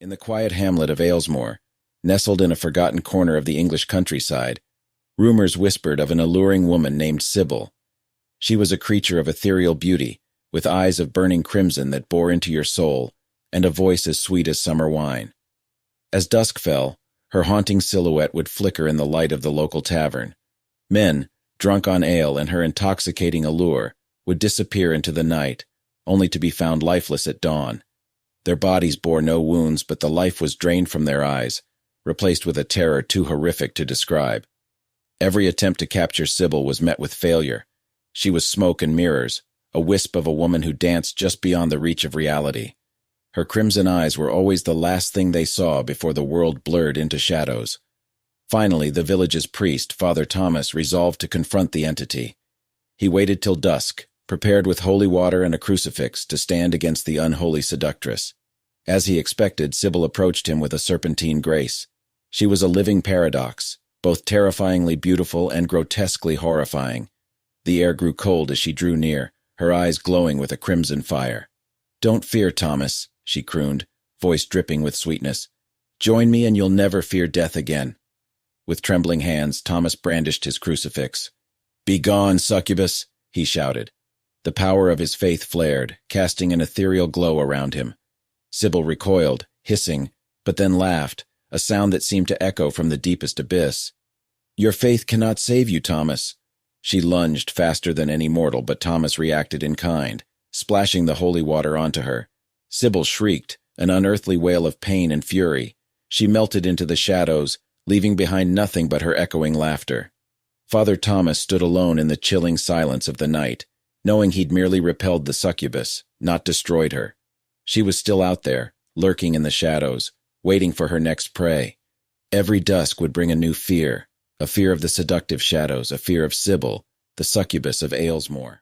In the quiet hamlet of Aylesmoore, nestled in a forgotten corner of the English countryside, rumors whispered of an alluring woman named Sibyl. She was a creature of ethereal beauty, with eyes of burning crimson that bore into your soul, and a voice as sweet as summer wine. As dusk fell, her haunting silhouette would flicker in the light of the local tavern. Men, drunk on ale and her intoxicating allure, would disappear into the night, only to be found lifeless at dawn. Their bodies bore no wounds, but the life was drained from their eyes, replaced with a terror too horrific to describe. Every attempt to capture Sibyl was met with failure. She was smoke and mirrors, a wisp of a woman who danced just beyond the reach of reality. Her crimson eyes were always the last thing they saw before the world blurred into shadows. Finally, the village's priest, Father Thomas, resolved to confront the entity. He waited till dusk, prepared with holy water and a crucifix to stand against the unholy seductress. As he expected, Sibyl approached him with a serpentine grace. She was a living paradox, both terrifyingly beautiful and grotesquely horrifying. The air grew cold as she drew near, her eyes glowing with a crimson fire. "Don't fear, Thomas," she crooned, voice dripping with sweetness. "Join me and you'll never fear death again." With trembling hands, Thomas brandished his crucifix. "Begone, succubus!" he shouted. The power of his faith flared, casting an ethereal glow around him. Sibyl recoiled, hissing, but then laughed, a sound that seemed to echo from the deepest abyss. "Your faith cannot save you, Thomas." She lunged faster than any mortal, but Thomas reacted in kind, splashing the holy water onto her. Sibyl shrieked, an unearthly wail of pain and fury. She melted into the shadows, leaving behind nothing but her echoing laughter. Father Thomas stood alone in the chilling silence of the night, knowing he'd merely repelled the succubus, not destroyed her. She was still out there, lurking in the shadows, waiting for her next prey. Every dusk would bring a new fear, a fear of the seductive shadows, a fear of Sibyl, the succubus of Aylesmoore.